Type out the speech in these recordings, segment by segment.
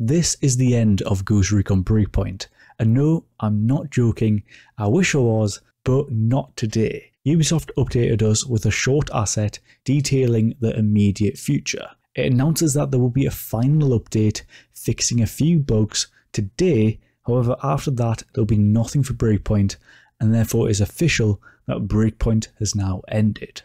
This is the end of Ghost Recon Breakpoint. And no, I'm not joking, I wish I was, but not today. Ubisoft updated us with a short asset detailing the immediate future. It announces that there will be a final update fixing a few bugs today, however after that there'll be nothing for Breakpoint, and therefore it is official that Breakpoint has now ended.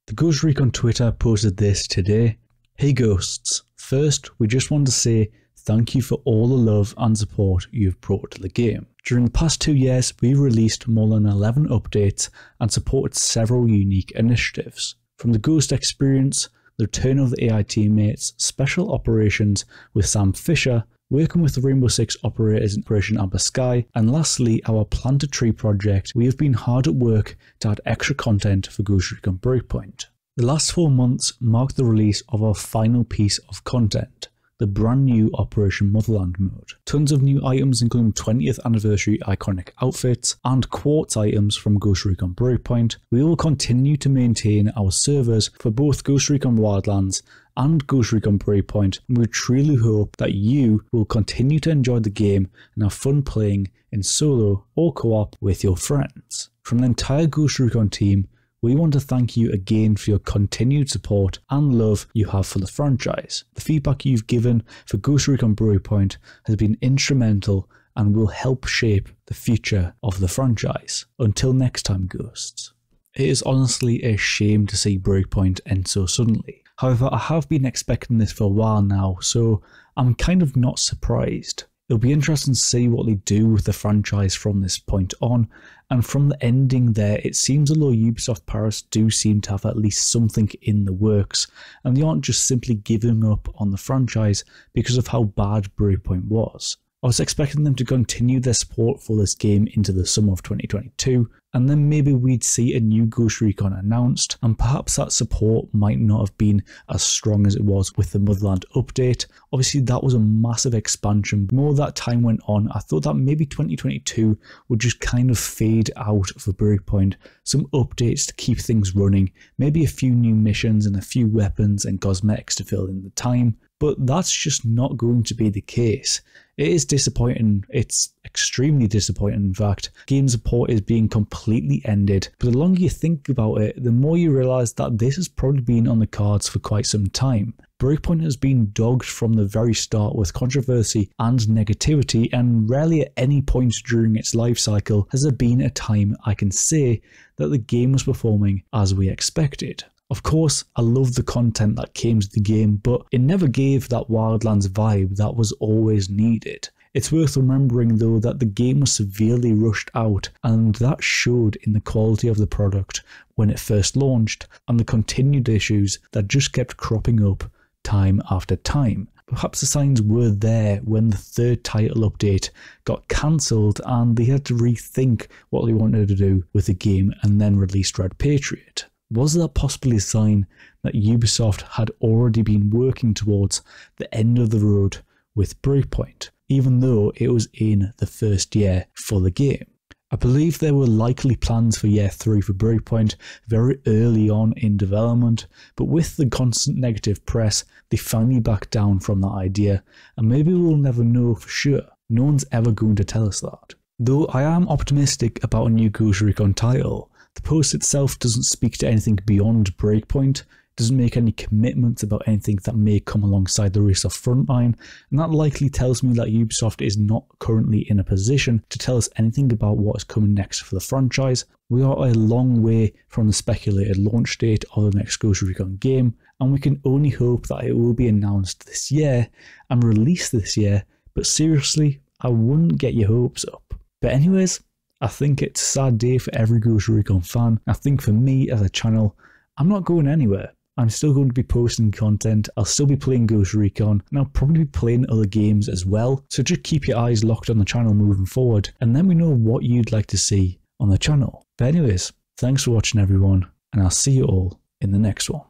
The Ghost Recon Twitter posted this today. Hey Ghosts, first we just want to say thank you for all the love and support you've brought to the game. During the past 2 years, we released more than 11 updates and supported several unique initiatives. From the Ghost experience, the return of the AI teammates, special operations with Sam Fisher, working with the Rainbow Six operators in Operation Amber Sky, and lastly our Plant a Tree project, we have been hard at work to add extra content for Ghost Recon Breakpoint. The last 4 months marked the release of our final piece of content, the brand new Operation Motherland mode. Tons of new items including 20th anniversary iconic outfits and quartz items from Ghost Recon Breakpoint. We will continue to maintain our servers for both Ghost Recon Wildlands and Ghost Recon Breakpoint, and we truly hope that you will continue to enjoy the game and have fun playing in solo or co-op with your friends. From the entire Ghost Recon team, we want to thank you again for your continued support and love you have for the franchise. The feedback you've given for Ghost Recon Breakpoint has been instrumental and will help shape the future of the franchise. Until next time, Ghosts. It is honestly a shame to see Breakpoint end so suddenly. However, I have been expecting this for a while now, so I'm kind of not surprised. It'll be interesting to see what they do with the franchise from this point on, and from the ending there, it seems although Ubisoft Paris do seem to have at least something in the works, and they aren't just simply giving up on the franchise because of how bad Breakpoint was. I was expecting them to continue their support for this game into the summer of 2022, and then maybe we'd see a new Ghost Recon announced, and perhaps that support might not have been as strong as it was with the Motherland update. Obviously that was a massive expansion. The more that time went on, I thought that maybe 2022 would just kind of fade out for Breakpoint, some updates to keep things running, maybe a few new missions and a few weapons and cosmetics to fill in the time. But that's just not going to be the case. It is disappointing, it's extremely disappointing in fact. Game support is being completely ended, but the longer you think about it, the more you realise that this has probably been on the cards for quite some time. Breakpoint has been dogged from the very start with controversy and negativity, and rarely at any point during its life cycle has there been a time I can say that the game was performing as we expected. Of course, I love the content that came to the game, but it never gave that Wildlands vibe that was always needed. It's worth remembering though that the game was severely rushed out, and that showed in the quality of the product when it first launched, and the continued issues that just kept cropping up time after time. Perhaps the signs were there when the third title update got cancelled and they had to rethink what they wanted to do with the game and then released Red Patriot. Was that possibly a sign that Ubisoft had already been working towards the end of the road with Breakpoint, even though it was in the first year for the game? I believe there were likely plans for year 3 for Breakpoint very early on in development, but with the constant negative press, they finally backed down from that idea, and maybe we'll never know for sure. No one's ever going to tell us that. Though I am optimistic about a new Ghost Recon title. The post itself doesn't speak to anything beyond Breakpoint, doesn't make any commitments about anything that may come alongside the release of Frontline, and that likely tells me that Ubisoft is not currently in a position to tell us anything about what is coming next for the franchise. We are a long way from the speculated launch date of the next Ghost Recon game, and we can only hope that it will be announced this year and released this year, but seriously, I wouldn't get your hopes up. But anyways, I think it's a sad day for every Ghost Recon fan. I think for me as a channel, I'm not going anywhere. I'm still going to be posting content, I'll still be playing Ghost Recon, and I'll probably be playing other games as well. So just keep your eyes locked on the channel moving forward, and let me know what you'd like to see on the channel. But anyways, thanks for watching everyone, and I'll see you all in the next one.